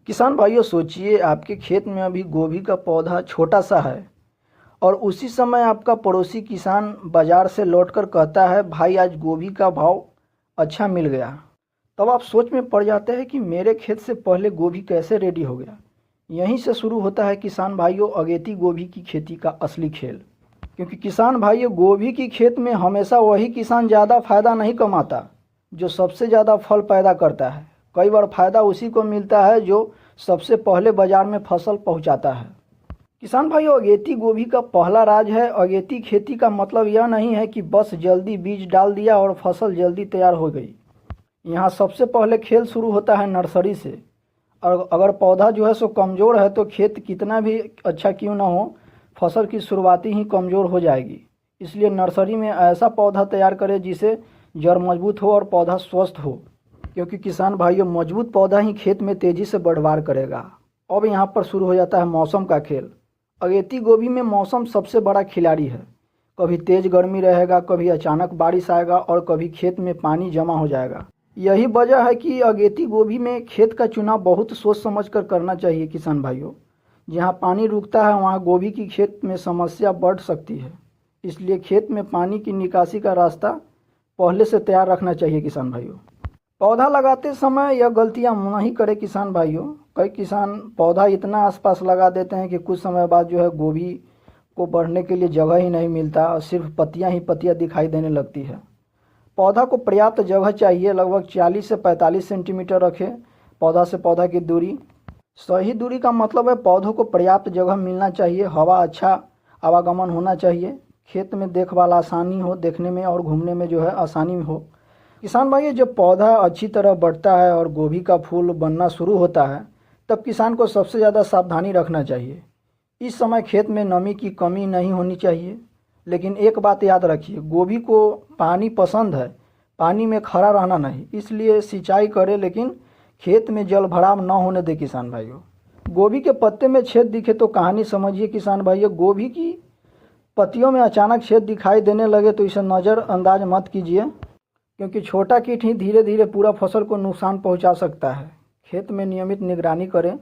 किसान भाइयों, सोचिए आपके खेत में अभी गोभी का पौधा छोटा सा है और उसी समय आपका पड़ोसी किसान बाजार से लौटकर कहता है, भाई आज गोभी का भाव अच्छा मिल गया। तब आप सोच में पड़ जाते हैं कि मेरे खेत से पहले गोभी कैसे रेडी हो गया। यहीं से शुरू होता है किसान भाइयों अगेती गोभी की खेती का असली खेल। क्योंकि किसान भाइयों, गोभी की खेत में हमेशा वही किसान ज़्यादा फायदा नहीं कमाता जो सबसे ज़्यादा फल पैदा करता है। कई बार फायदा उसी को मिलता है जो सबसे पहले बाजार में फसल पहुंचाता है। किसान भाइयों, अगेती गोभी का पहला राज है। अगेती खेती का मतलब यह नहीं है कि बस जल्दी बीज डाल दिया और फसल जल्दी तैयार हो गई। यहाँ सबसे पहले खेल शुरू होता है नर्सरी से। और अगर पौधा जो है सो कमज़ोर है तो खेत कितना भी अच्छा क्यों ना हो, फसल की शुरुआती ही कमज़ोर हो जाएगी। इसलिए नर्सरी में ऐसा पौधा तैयार करें जिसे जड़ मजबूत हो और पौधा स्वस्थ हो। क्योंकि किसान भाइयों, मजबूत पौधा ही खेत में तेज़ी से बढ़वार करेगा। अब यहाँ पर शुरू हो जाता है मौसम का खेल। अगेती गोभी में मौसम सबसे बड़ा खिलाड़ी है। कभी तेज़ गर्मी रहेगा, कभी अचानक बारिश आएगा और कभी खेत में पानी जमा हो जाएगा। यही वजह है कि अगेती गोभी में खेत का चुनाव बहुत सोच समझ कर करना चाहिए। किसान भाइयों, जहाँ पानी रुकता है वहाँ गोभी की खेत में समस्या बढ़ सकती है। इसलिए खेत में पानी की निकासी का रास्ता पहले से तैयार रखना चाहिए। किसान भाइयों, पौधा लगाते समय यह गलतियां नहीं करें। किसान भाइयों, कई किसान पौधा इतना आसपास लगा देते हैं कि कुछ समय बाद जो है गोभी को बढ़ने के लिए जगह ही नहीं मिलता और सिर्फ पत्तियां ही पत्तियां दिखाई देने लगती है। पौधा को पर्याप्त जगह चाहिए, लगभग 40 से 45 सेंटीमीटर रखें। पौधा से पौधा की दूरी, सही दूरी का मतलब है पौधों को पर्याप्त जगह मिलना चाहिए, हवा अच्छा आवागमन होना चाहिए, खेत में देखभाल आसानी हो, देखने में और घूमने में जो है आसानी हो। किसान भाइयों, जब पौधा अच्छी तरह बढ़ता है और गोभी का फूल बनना शुरू होता है तब किसान को सबसे ज़्यादा सावधानी रखना चाहिए। इस समय खेत में नमी की कमी नहीं होनी चाहिए। लेकिन एक बात याद रखिए, गोभी को पानी पसंद है, पानी में खड़ा रहना नहीं। इसलिए सिंचाई करें लेकिन खेत में जल भराव न होने दे। किसान भाइयों, गोभी के पत्ते में छेद दिखे तो कहानी समझिए। किसान भाइयों, गोभी की पत्तियों में अचानक छेद दिखाई देने लगे तो इसे नज़रअंदाज मत कीजिए, क्योंकि छोटा कीट ही धीरे धीरे पूरा फसल को नुकसान पहुंचा सकता है। खेत में नियमित निगरानी करें।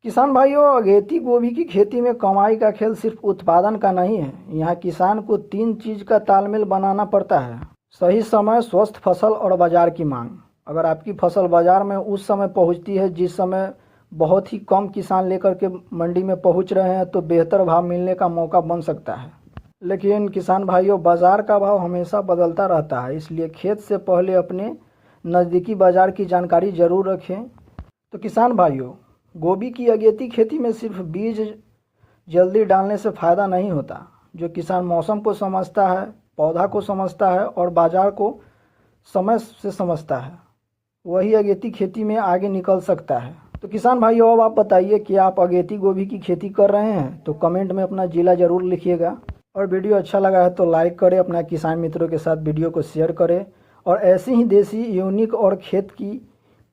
किसान भाइयों, अगेती गोभी की खेती में कमाई का खेल सिर्फ उत्पादन का नहीं है। यहाँ किसान को 3 चीज़ का तालमेल बनाना पड़ता है: सही समय, स्वस्थ फसल और बाजार की मांग। अगर आपकी फसल बाजार में उस समय पहुँचती है जिस समय बहुत ही कम किसान लेकर के मंडी में पहुँच रहे हैं तो बेहतर भाव मिलने का मौका बन सकता है। लेकिन किसान भाइयों, बाज़ार का भाव हमेशा बदलता रहता है। इसलिए खेत से पहले अपने नज़दीकी बाज़ार की जानकारी ज़रूर रखें। तो किसान भाइयों, गोभी की अगेती खेती में सिर्फ बीज जल्दी डालने से फ़ायदा नहीं होता। जो किसान मौसम को समझता है, पौधा को समझता है और बाज़ार को समय से समझता है, वही अगेती खेती में आगे निकल सकता है। तो किसान भाइयों, अब आप बताइए कि आप अगेती गोभी की खेती कर रहे हैं? तो कमेंट में अपना ज़िला ज़रूर लिखिएगा। और वीडियो अच्छा लगा है तो लाइक करें, अपना किसान मित्रों के साथ वीडियो को शेयर करें। और ऐसी ही देसी, यूनिक और खेत की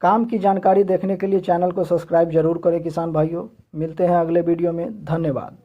काम की जानकारी देखने के लिए चैनल को सब्सक्राइब जरूर करें। किसान भाइयों, मिलते हैं अगले वीडियो में। धन्यवाद।